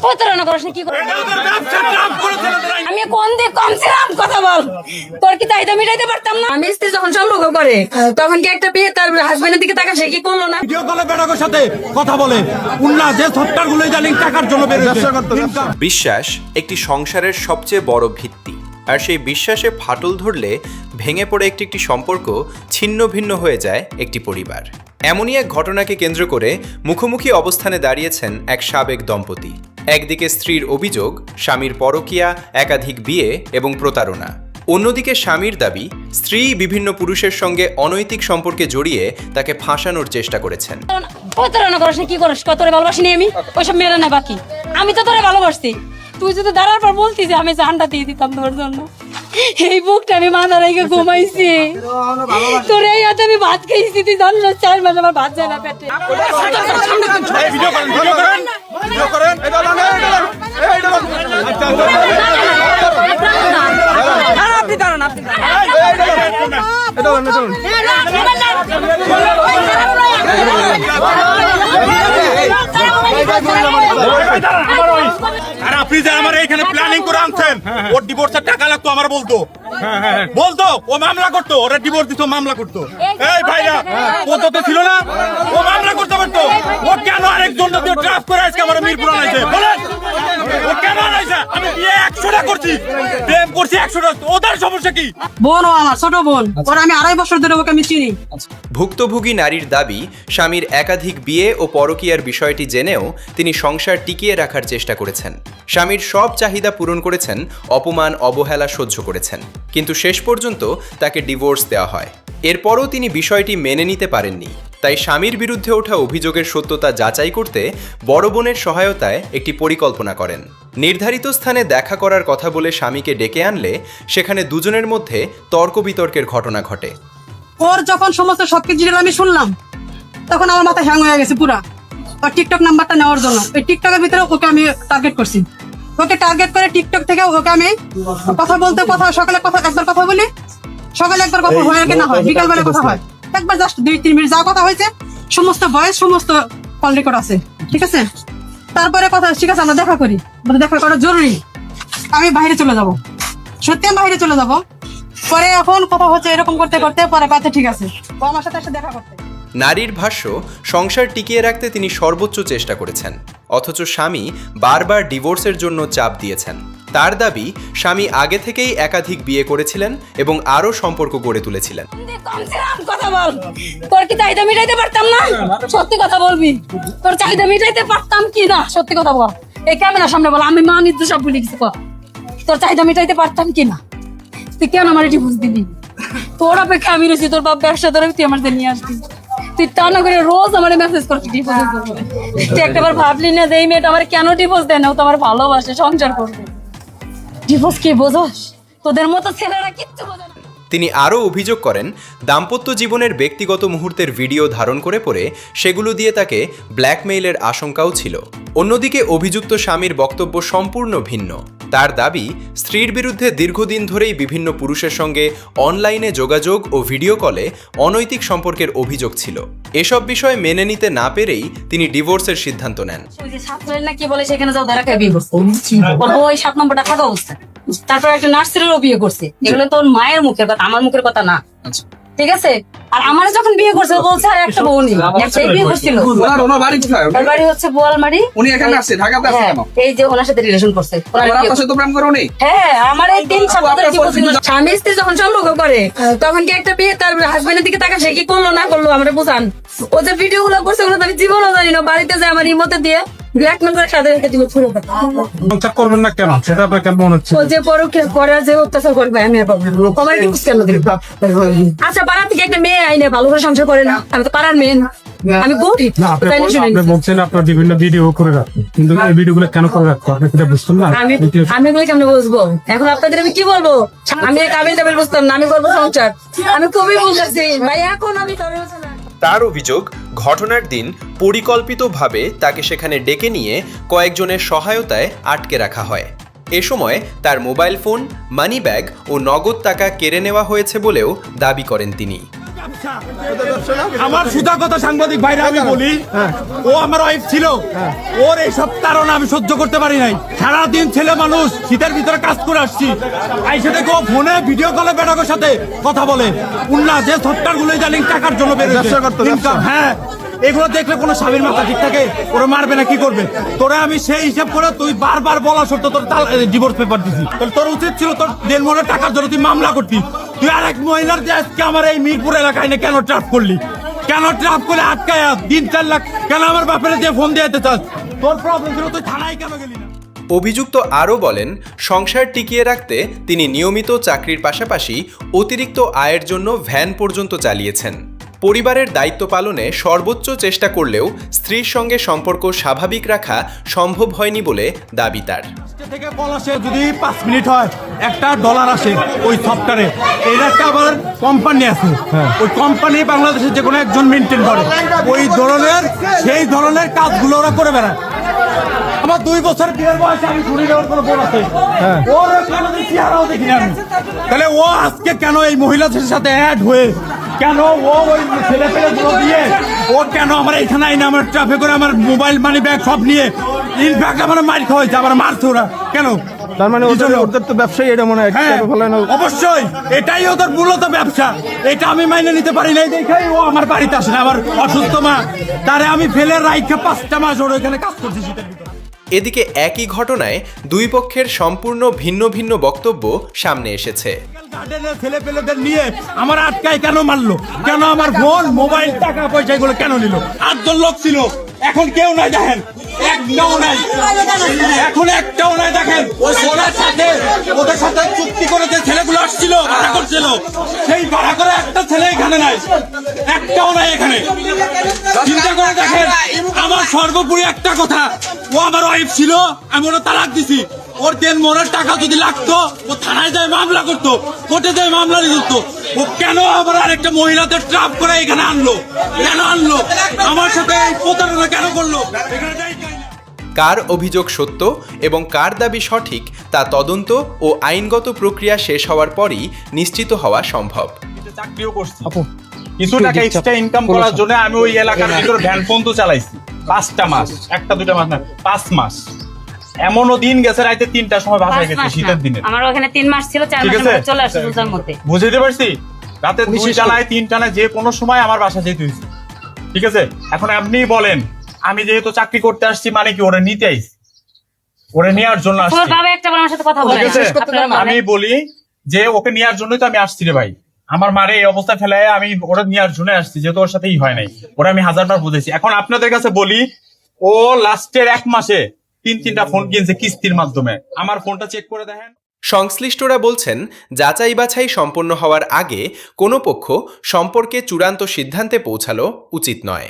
প্রতারণা করিস না, কি করে আমি কোন দিক কম ছিলাম কথা বল, তোর কি চাহিদা মিটাইতে পারতাম না? আমি স্ত্রী যখন সম্পর্ক করে তখন কি একটা বিয়ে তার হাজবেন্ডের দিকে তাকা, সে কি করলো না? ভিডিও কলে বেড়াগোর সাথে কথা বলে উন্না যে সত্তার গুলো জালিং টাকার জন্য বেরোচ্ছে। বিশ্বাস একটি সংসারের সবচেয়ে বড় ভিত্তি, আর সেই বিশ্বাসে ফাটল ধরলে ভেঙে পড়ে একটি সম্পর্ক ছিন্ন ভিন্ন হয়ে যায় একটি পরিবার। এমনই এক ঘটনাকে কেন্দ্র করে মুখোমুখি অবস্থানে দাঁড়িয়েছেন এক সাবেক দম্পতি। একদিকে স্ত্রীর অভিযোগ স্বামীর পরকীয়া, একাধিক বিয়ে এবং প্রতারণা। অন্যদিকে স্বামীর দাবি স্ত্রী বিভিন্ন পুরুষের সঙ্গে অনৈতিক সম্পর্কে জড়িয়ে তাকে ফাঁসানোর চেষ্টা করেছেন। প্রতারণা করিস না, কি করিস? তোরে ভালোবাসিনি আমি, ওইসব মেরে না বাকি। আমি তো তোরে ভালোবাসছি, তুই যদি দাঁড়ার পর বলতি যে আমি জানটা দিয়ে দিতাম তোর জন্য, এই বুকটা আমি মাথা রেখে ঘুমাইছি, তোর এই হাতে আমি ভাত খাইছি, তুই জানিস 4 মাস আমার ভাত যায় না পেটে। আপনি দাঁড়ান, আপনি আর আপনি যে আমার এখানে প্ল্যানিং করে আনছেন, ওর ডিভোর্সের টাকা লাগতো আমার বলতো ও মামলা করতো, ওরা ডিভোর্স দিত মামলা করতো। এই ভাইরা পদ্ধতি ছিল না, ও মামলা করতে পারতো। ও কেন আরেকজন দিয়ে ট্রাফ করে আজকে আমার মিরপুর আনাইছে বলেন? ও কেন আনাইছে? আমি বিয়ে 100টা করছি, প্রেম করছি 100টা, ওদের সমস্যা কি? বোন ও আমার ছোট বোন, ওর আমি 2.5 বছর ধরে ওকে আমি চিনি। ভুক্তভোগী নারীর দাবি স্বামীর একাধিক বিয়ে ও পরকীয়ার বিষয়টি জেনেও তিনি সংসার টিকিয়ে রাখার চেষ্টা করেছেন। স্বামীর সব চাহিদা পূরণ করেছেন, অপমান অবহেলা সহ্য করেছেন, কিন্তু শেষ পর্যন্ত তাকে ডিভোর্স দেওয়া হয়। এরপরও তিনি বিষয়টি মেনে নিতে পারেননি। তাই স্বামীর বিরুদ্ধে ওঠা অভিযোগের সত্যতা যাচাই করতে বড় বোনের সহায়তায় একটি পরিকল্পনা করেন। নির্ধারিত স্থানে দেখা করার কথা বলে স্বামীকে ডেকে আনলে সেখানে দুজনের মধ্যে তর্ক বিতর্কের ঘটনা ঘটে। ওর যখন সমস্ত সবকিছু আমি শুনলাম, তখন আমার মাথা হ্যাং হয়ে গেছে পুরা। ওর টিকটক নাম্বারটা নেওয়ার জন্য ওই টিকটকের ভিতরে ওকে আমি টার্গেট করছি। ওকে টার্গেট করে টিকটক থেকে ওকে আমি কথা বলতে, সকালে একবার কথা বলি, সকালে একবার কথা হয় না হয়, বিকালবেলা কথা হয় একবার, জাস্ট 2-3 মিনিট যা কথা হয়েছে সমস্ত ভয়েস, সমস্ত কল রেকর্ড আছে, ঠিক আছে? তারপরে কথা, ঠিক আছে আমরা দেখা করি, দেখা করা জরুরি, আমি বাইরে চলে যাব, সত্যি আমি বাইরে চলে যাব। পরে এখন কথা হচ্ছে এরকম করতে করতে পরে কাছে ঠিক আছে, ও আমার সাথে এসে দেখা করতে। নারীর ভাষ্য, সংসার টিকিয়ে রাখতে তিনি সর্বোচ্চ চেষ্টা করেছেন, অথচ স্বামী বারবার ডিভোর্সের জন্য চাপ দিয়েছেন। তার দাবি স্বামী আগে থেকেই একাধিক বিয়ে করেছিলেন এবং আরও সম্পর্ক গড়ে তুলেছিলেন। কথা বল, তোর কি চাহিদা মিটাইতে পারতাম না? সত্যি কথা বলবি, তোর চাহিদা মিটাইতে পারতাম কি না? সত্যি কথা বল, এই ক্যামেরার সামনে বল, আমি মা নির্দোষ সব বলে কিছু কর। তোর চাহিদা মিটাইতে পারতাম কি না? তুই কেন আমার ডিভোর্স দিবি? তোর অপেক্ষা আমি রয়েছি, তোর বাপ ব্যবসা ধরে তুই আমার নিয়ে আসবি, তুই তা না করে রোজ আমার মেসেজ করছিস ডিভোর্সের জন্য। তুই একটাবার ভাবলি না যে এই মেয়েটা আমার কেন ডিভোর্স দেয় না? ও তো আমার ভালোবাসে, সংসার করবে। ডিভোর্স কি বোঝাস? তোদের মতো ছেলেরা কিচ্ছু বোঝে না। তিনি আরও অভিযোগ করেন, দাম্পত্য জীবনের ব্যক্তিগত মুহূর্তের ভিডিও ধারণ করে পরে সেগুলো দিয়ে তাকে ব্ল্যাকমেইলের আশঙ্কাও ছিল। অন্যদিকে অভিযুক্ত স্বামীর বক্তব্য সম্পূর্ণ ভিন্ন। তার দাবি স্ত্রীর বিরুদ্ধে দীর্ঘদিন ধরেই বিভিন্ন পুরুষের সঙ্গে অনলাইনে যোগাযোগ ও ভিডিও কলে অনৈতিক সম্পর্কের অভিযোগ ছিল। এসব বিষয় মেনে নিতে না পেরেই তিনি ডিভোর্সের সিদ্ধান্ত নেন। ওই যে 7 না কি বলে, সেখানে যাও ধারা খাই বিয়ে করছে, ওই 7 নম্বরটা থাকা অবস্থা। তারপর একটা নার্সারিরও বিয়ে করছে। এগুলো তোর মায়ের মুখের কথা, আমার মুখের কথা না, ঠিক আছে? আর আমার যখন বিয়ে করছে বলছে আর একটা বউ নেই, একটাই বিয়ে করছিল। ওনার বাড়ি কোথায়? ওর বাড়ি হচ্ছে বোয়ালমারি। উনি এখানে আসছে, ঢাকাতে আসছে কেন? এই যে ওনার সাথে রিলেশন করছে। আপনার সাথে প্রেম করে উনি? হ্যাঁ, আমার এই 3 সপ্তাহ স্বামী স্ত্রী যখন সম্পর্ক করে তখন কি একটা বিয়ে তার হাজবেন্ডের দিকে তাকা, সে কি করলো না করলো আমরা বুঝান। ও যে ভিডিও গুলো করছে ওগুলো আমি জীবনও জানি না। বাড়িতে যে আমার ইমতে দিয়ে ব্ল্যাকমেল করে সাথে রেখে দিল পুরো কথা। সংসার করবেন না কেন? সেটা আপনার কেমন মনে হচ্ছে? ও যে পরকে করে যে অত্যাচার করবে, আমি আর পাবো আমার কি কেন দিল? আচ্ছা, পাড়া থেকে একটা মেয়ে আইনে ভালো করে সংসার করে না, আমি তো পাড়ার মেয়ে না, আমি গরিব। আপনি বলছেন আপনার বিভিন্ন ভিডিও করে রাখেন, কিন্তু এই ভিডিওগুলো কেন করে রাখবো আপনি সেটা বুঝতেন না? আমি এগুলো কেমন বুঝবো? এখন আপনাদের আমি কি বলবো? আমি কাবিল টাবিল বুঝতাম না, আমি করবো সংসার, আমি খুবই বুঝতেছি ভাই। এখন আমি তার অভিযোগ, ঘটনার দিন পরিকল্পিতভাবে তাকে সেখানে ডেকে নিয়ে কয়েকজনের সহায়তায় আটকে রাখা হয়। এ সময় তার মোবাইল ফোন, মানি ব্যাগ ও নগদ টাকা কেড়ে নেওয়া হয়েছে বলেও দাবি করেন তিনি। আমার সুতা কথা সাংবাদিক ভাইরা আমি বলি, ও আমার ওয়াইফ ছিল, ওর এইসব তাড়না আমি সহ্য করতে পারি নাই। সারাদিন ছেলে মানুষ শীতের ভিতরে কাজ করে আসছি, আইসে দেখো ফোনে ভিডিও কলে বেড়াগোর সাথে কথা বলে, উন্না যে সফটওয়্যার গুলো জানি টাকার জন্য বেরোচ্ছে ইনকাম। হ্যাঁ, এগুলো দেখলে কোনো স্বামীর মাথা ঠিক থাকে? ওরা মারবে না কি করবে? তোরা আমি সেই হিসাব করে তুই বারবার বলা সত্ত্বেও তোর ডিভোর্স পেপার দিছি। তোর উচিত ছিল তোর দেড়মনের টাকার জন্য তুই মামলা করতি। তুই আরেক মহিলার যে আজকে আমার এই মিরপুর এলাকায় না কেন ট্রাপ করলি? কেন ট্রাপ করে আটকায় 3-4 লাখ কেন আমার বাপের যে ফোন দিয়ে চাস? তোর প্রবলেম ছিল, তুই থানায় কেন গেলি না? অভিযুক্ত আরও বলেন, সংসার টিকিয়ে রাখতে তিনি নিয়মিত চাকরির পাশাপাশি অতিরিক্ত আয়ের জন্য ভ্যান পর্যন্ত চালিয়েছেন। পরিবারের দায়িত্ব পালনে সর্বোচ্চ চেষ্টা করলেও স্ত্রীর সঙ্গে সম্পর্ক স্বাভাবিক রাখা সম্ভব হয়নি বলে দাবি তার। থেকে কল আসে, যদি 5 মিনিট হয় $1 আসে ওই সফটওয়্যারে। এর একটা আবার কোম্পানি আছে, ওই কোম্পানি বাংলাদেশের যে কোনো একজন মেনটেন করে, ওই ধরনের সেই ধরনের কাজগুলো ওরা করে বেড়ায়। আমার 2 বছর বিয়ের বয়সে আমি শুনি ওর কোনো বোন আছে, ওর কোনোদিন চেহারাও দেখিনি আমি। তাহলে ও আজকে কেন এই মহিলাদের সাথে অ্যাড হয়ে কেন ও ওই ছেলে পেলেগুলো দিয়ে ও কেন আমার এখানে আইনে আমার ট্রাফিক করে আমার মোবাইল মানি ব্যাগ সব নিয়ে ইনফ্যাক্ট আমার মার খাওয়াইছে, আমার মারছে ওরা কেন? তার মানে ওদের তো ব্যবসায়ী এটা মনে হয়। হ্যাঁ, অবশ্যই এটাই ওদের মূলত ব্যবসা। এটা আমি মাইনে নিতে পারি নাই দেখাই ও আমার বাড়িতে আসে না। আমার অসুস্থ মা, তারে আমি ফেলে রাইখে 5টা মাস ওর এখানে কাজ করছি শীতের ভিতরে। এদিকে একই ঘটনায় দুই পক্ষের সম্পূর্ণ ভিন্ন ভিন্ন বক্তব্য সামনে এসেছে। গার্ডেনের ছেলে পেলেদের নিয়ে আমার আটকায় কেন মারলো? কেন আমার ফোন মোবাইল টাকা পয়সা এগুলো কেন নিল? 8জন লোক ছিল, এখন কেউ নাই, দেখেন একটাও নাই, এখন একটাও নাই। দেখেন ওদের সাথে চুক্তি করে যে ছেলেগুলো আসছিল ভাড়া করছিল, সেই ভাড়া করে একটা ছেলে এখানে নাই, একটাও নাই এখানে। চিন্তা করে দেখেন, আমার সর্বোপরি একটা কথা, ও আমার ওয়াইফ ছিল, আমি ওরা তালাক দিছি। ওর মনের টাকা যদি লাগতো ও থানায় যায় মামলা করতো, কোর্টে যায় মামলা করতো। ও কেন আবার আরেকটা মহিলাদের ট্রাপ করে এখানে আনলো? কেন আনলো? আমার সাথে এই প্রতারণা কেন করলো? কার অভিযোগ সত্য এবং কার দাবি সঠিক তা তদন্ত ও আইনগত প্রক্রিয়া শেষ হওয়ার পরই নিশ্চিত হওয়া সম্ভব। চাকরিও করছি, কিছু টাকা এক্সট্রা ইনকাম করার জন্য আমি ওই এলাকার ভিতরে ভ্যান পর্যন্ত চালাইছি 5টা মাস, 1-2 মাস না 5 মাস। এমনও দিন গেছে রাতে 3টার সময় বাসায় গেছে শীতের দিনে। আমার ওখানে 3 মাস ছিল, 4 মাস চলে আসছে রোজার মধ্যে। বুঝতে পারছি, রাতে 2 টানায় 3 টানায় যে কোনো সময় আমার বাসা যেতে হয়েছে। ঠিক আছে, এখন আপনি বলেন, আমি যেহেতু চাকরি করতে আসছি মানে কি ওরে নিতে আইছি? ওরে নেওয়ার জন্য আসছি। তোর বাবা একটা বার আমার সাথে কথা বলে আমি বলি যে ওকে নেওয়ার জন্যই তো আমি আসছি রে ভাই। আমার মারে এই অবস্থায় ফেলে আমি ওরা নেওয়ার জন্য আসছি, যেহেতু ওর সাথেই হয় নাই। ওরা আমি 1000বার বুঝেছি। এখন আপনাদের কাছে বলি, ও লাস্টের 1 মাসে 3-3টা ফোন কিনছে কিস্তির মাধ্যমে। আমার ফোনটা চেক করে দেখেন। সংশ্লিষ্টরা বলছেন, যাচাই বাছাই সম্পন্ন হওয়ার আগে কোনো পক্ষ সম্পর্কে চূড়ান্ত সিদ্ধান্তে পৌঁছানো উচিত নয়।